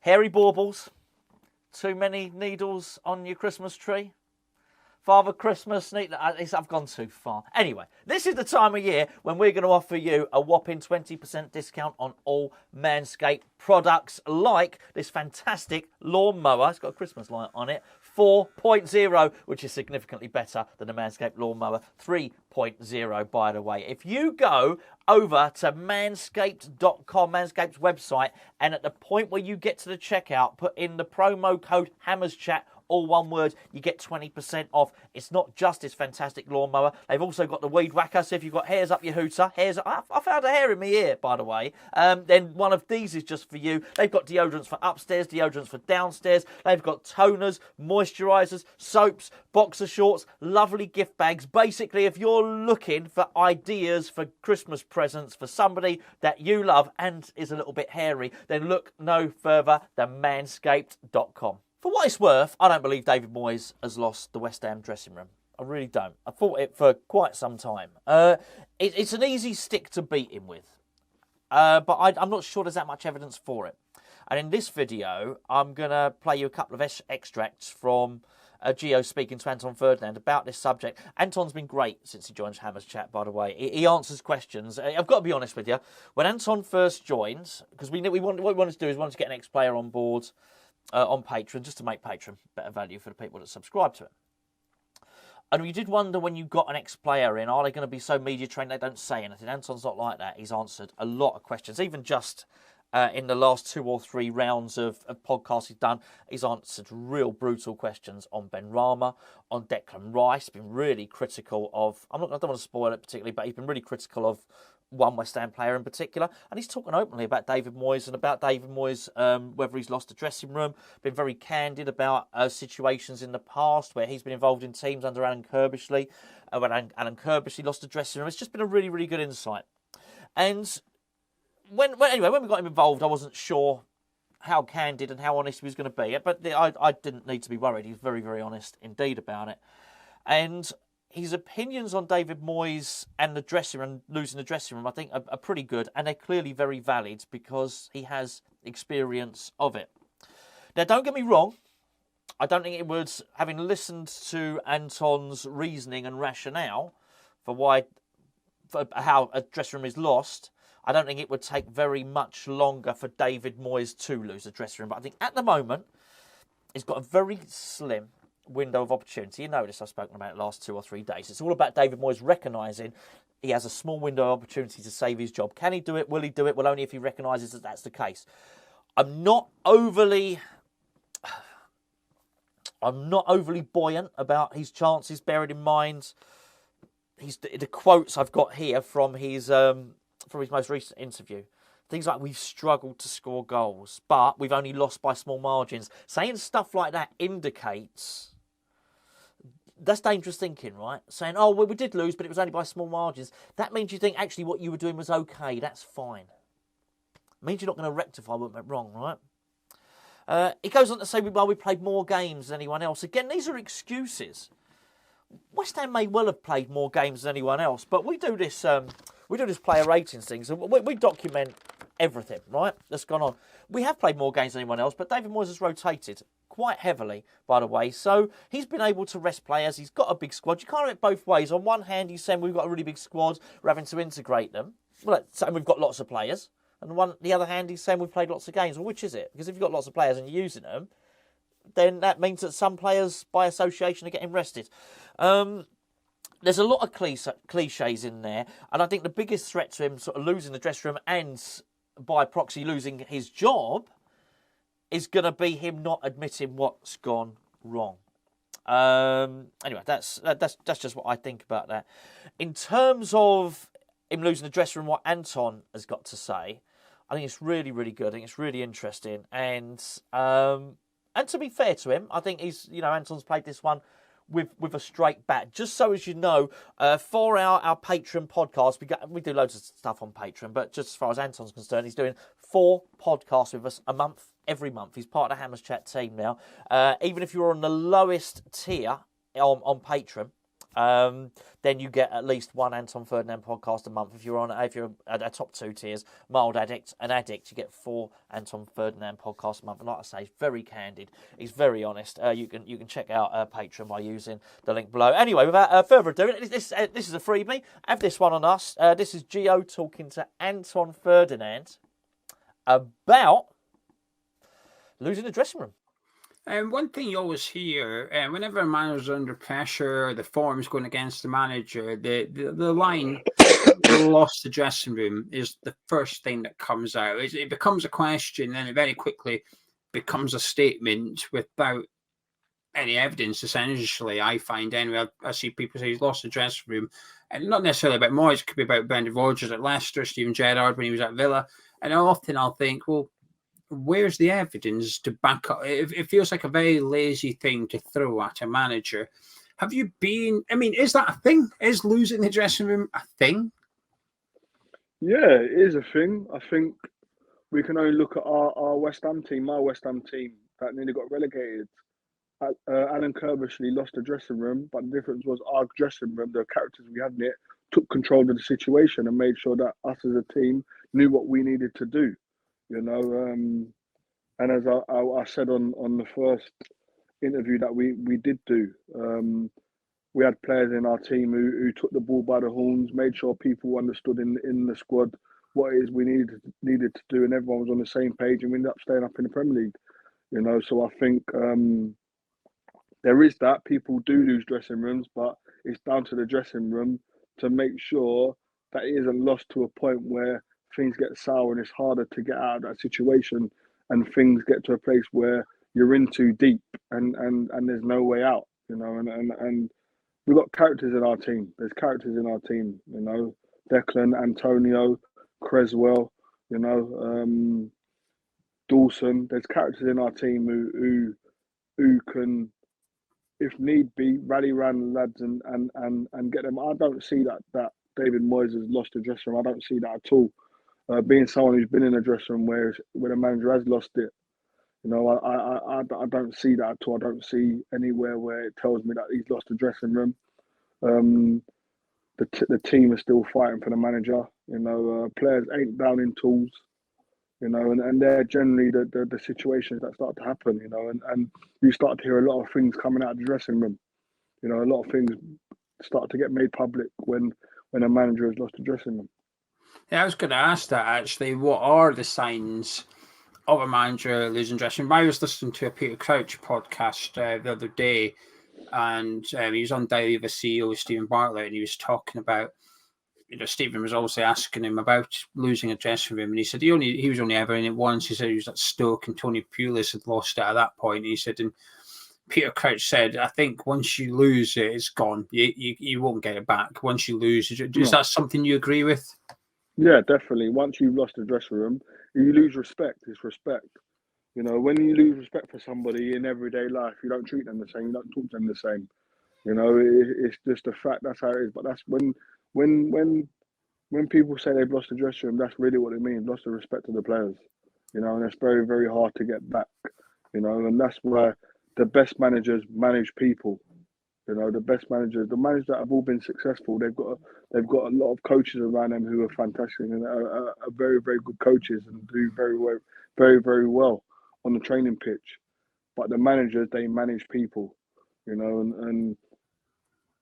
Hairy baubles. Too many needles on your Christmas tree. Father Christmas, I've gone too far. Anyway, this is the time of year when we're going to offer you a whopping 20% discount on all Manscaped products, like this fantastic lawnmower. It's got a Christmas light on it. 4.0, which is significantly better than the Manscaped lawnmower 3.0, by the way. If you go over to manscaped.com, Manscaped's website, and at the point where you get to the checkout, put in the promo code HammersChat, all one word, you get 20% off. It's not just this fantastic lawnmower. They've also got the weed whacker, so if you've got hairs up your hooter, I found a hair in my ear, by the way, then one of these is just for you. They've got deodorants for upstairs, deodorants for downstairs. They've got toners, moisturisers, soaps, boxer shorts, lovely gift bags. Basically, if you're looking for ideas for Christmas presents for somebody that you love and is a little bit hairy, then look no further than manscaped.com. For what it's worth, I don't believe David Moyes has lost the West Ham dressing room. I really don't. I thought it for quite some time. It's an easy stick to beat him with. But I'm not sure there's that much evidence for it. And in this video, I'm going to play you a couple of extracts from Geo speaking to Anton Ferdinand about this subject. Anton's been great since he joined Hammers Chat, by the way. He answers questions. I've got to be honest with you. When Anton first joined, because what we wanted to do is we wanted to get an ex-player on board on Patreon, just to make Patreon better value for the people that subscribe to it. And we did wonder, when you got an ex-player in, are they going to be so media trained they don't say anything? Anton's not like that. He's answered a lot of questions. Even just in the last 2 or 3 rounds of podcasts he's done, he's answered real brutal questions on Ben Rama, on Declan Rice. Been really critical of, I don't want to spoil it particularly, but he's been really critical of one West Ham player in particular, and he's talking openly about David Moyes and about David Moyes, whether he's lost the dressing room, been very candid about situations in the past where he's been involved in teams under Alan Kirbishley, when Alan Kirbishley lost the dressing room. It's just been a really, really good insight. And when we got him involved, I wasn't sure how candid and how honest he was going to be, but I didn't need to be worried. He was very, very honest indeed about it. And his opinions on David Moyes and the dressing room, losing the dressing room, I think are pretty good, and they're clearly very valid because he has experience of it. Now, don't get me wrong, I don't think it would, having listened to Anton's reasoning and rationale for how a dressing room is lost, I don't think it would take very much longer for David Moyes to lose the dressing room. But I think at the moment, he's got a very slim window of opportunity. You know this, I've spoken about it the last 2 or 3 days. It's all about David Moyes recognising he has a small window of opportunity to save his job. Can he do it? Will he do it? Well, only if he recognises that that's the case. I'm not overly buoyant about his chances, bearing in mind the quotes I've got here from his most recent interview. Things like, we've struggled to score goals, but we've only lost by small margins. Saying stuff like that indicates that's dangerous thinking, right? Saying, oh, well, we did lose, but it was only by small margins. That means you think actually what you were doing was okay. That's fine. It means you're not going to rectify what went wrong, right? He goes on to say, well, we played more games than anyone else. Again, these are excuses. West Ham may well have played more games than anyone else, but we do this player ratings thing, so we document everything, right, that's gone on. We have played more games than anyone else, but David Moyes has rotated quite heavily, by the way, so he's been able to rest players. He's got a big squad. You can't have it both ways. On one hand, he's saying we've got a really big squad, we're having to integrate them. Well, and we've got lots of players. And on the other hand, he's saying we've played lots of games. Well, which is it? Because if you've got lots of players and you're using them, then that means that some players, by association, are getting rested. There's a lot of cliches in there, and I think the biggest threat to him sort of losing the dressing room and by proxy losing his job is going to be him not admitting what's gone wrong. Anyway, that's just what I think about that. In terms of him losing the dressing room, what Anton has got to say, I think it's really, really good. I think it's really interesting, and to be fair to him, I think Anton's played this one with a straight bat. Just so as you know, for our Patreon podcast, we do loads of stuff on Patreon, but just as far as Anton's concerned, he's doing 4 podcasts with us a month, every month. He's part of the Hammers Chat team now. Even if you're on the lowest tier on Patreon, then you get at least one Anton Ferdinand podcast a month. If you're at a top 2 tiers, mild addict, an addict, you get 4 Anton Ferdinand podcasts a month. And like I say, he's very candid. He's very honest. You can check out Patreon by using the link below. Anyway, without further ado, this is a freebie. Have this one on us. This is Geo talking to Anton Ferdinand about losing the dressing room. One thing you always hear, whenever a manager's under pressure, the form's going against the manager, the line, lost the dressing room, is the first thing that comes out. It becomes a question, and it very quickly becomes a statement without any evidence, essentially, I find. Anyway, I see people say he's lost the dressing room, and not necessarily about Moyes, it could be about Brendan Rodgers at Leicester, Steven Gerrard when he was at Villa, and often I'll think, well, where's the evidence to back up? It feels like a very lazy thing to throw at a manager. Have you been... I mean, is that a thing? Is losing the dressing room a thing? Yeah, it is a thing. I think we can only look at our West Ham team, my West Ham team, that nearly got relegated. Alan Kirbishley lost the dressing room, but the difference was our dressing room, the characters we had in it, took control of the situation and made sure that us as a team knew what we needed to do. And as I said on the first interview that we did do, we had players in our team who took the ball by the horns, made sure people understood in the squad what it is we needed to do, and everyone was on the same page, and we ended up staying up in the Premier League. So I think there is that. People do lose dressing rooms, but it's down to the dressing room to make sure that it isn't lost to a point where things get sour and it's harder to get out of that situation, and things get to a place where you're in too deep and there's no way out, and we've got characters in our team. There's characters in our team, Declan, Antonio, Creswell, Dawson. There's characters in our team who can, if need be, rally around the lads and get them. I don't see that David Moyes has lost the dressing room. I don't see that at all. Being someone who's been in a dressing room where the manager has lost it, I don't see that at all. I don't see anywhere where it tells me that he's lost the dressing room. The team is still fighting for the manager. Players ain't down in tools. And they're generally the situations that start to happen. And you start to hear a lot of things coming out of the dressing room. A lot of things start to get made public when a manager has lost the dressing room. Yeah, I was going to ask that, actually. What are the signs of a manager losing dressing room? I was listening to a Peter Crouch podcast the other day, and he was on Daily with the CEO with Stephen Bartlett, and he was talking about, Stephen was obviously asking him about losing a dressing room, and he said he was only ever in it once. He said he was at Stoke, and Tony Pulis had lost it at that point. And he said, and Peter Crouch said, I think once you lose it, it's gone. You won't get it back. Once you lose, is that something you agree with? Yeah, definitely. Once you've lost the dressing room, you lose respect. It's respect. When you lose respect for somebody in everyday life, you don't treat them the same. You don't talk to them the same. It's just a fact. That's how it is. But that's when people say they've lost the dressing room, that's really what it means. Lost the respect of the players. And it's very, very hard to get back. And that's why the best managers manage people. The best managers, the managers that have all been successful, they've got a lot of coaches around them who are fantastic and are very, very good coaches and do very, very, very well on the training pitch. But the managers, they manage people, and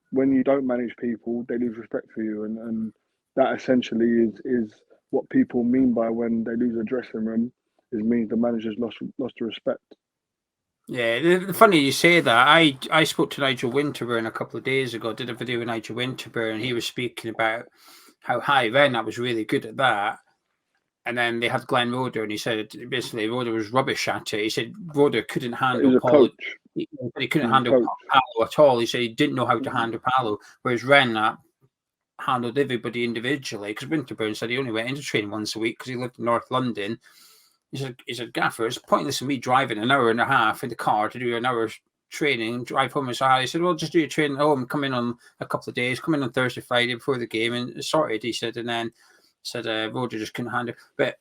when you don't manage people, they lose respect for you, and that essentially is what people mean by when they lose a dressing room. It means the manager's lost the respect. Yeah, funny you say that. I spoke to Nigel Winterburn a couple of days ago, did a video with Nigel Winterburn, and he was speaking about how Harry Redknapp was really good at that. And then they had Glenn Roeder, and he said basically Roeder was rubbish at it. He said Roeder couldn't handle Paul. He couldn't handle Paolo at all. He said he didn't know how to handle Paolo, whereas Redknapp handled everybody individually. Because Winterburn said he only went into training once a week because he lived in North London. He said, Gaffer, it's pointless for me driving an hour and a half in the car to do an hour's training, drive home. So he said, well, just do your training at home, come in on a couple of days, come in on Thursday, Friday before the game, and sorted, he said. And then said Roeder just couldn't handle it. But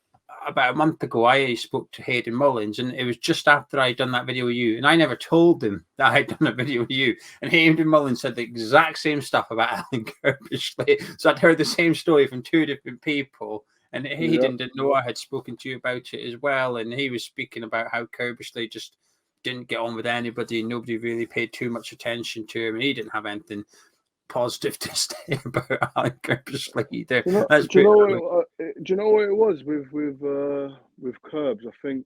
about a month ago, I spoke to Hayden Mullins, and it was just after I'd done that video with you, and I never told him that I'd done a video with you. And Hayden Mullins said the exact same stuff about Alan Kirbishley. So I'd heard the same story from two different people, and Hayden didn't know I had spoken to you about it as well. And he was speaking about how Kirbishley just didn't get on with anybody, and nobody really paid too much attention to him, and he didn't have anything positive to say about Alan Kirbishley either. Do you know what it was with Curbs? I think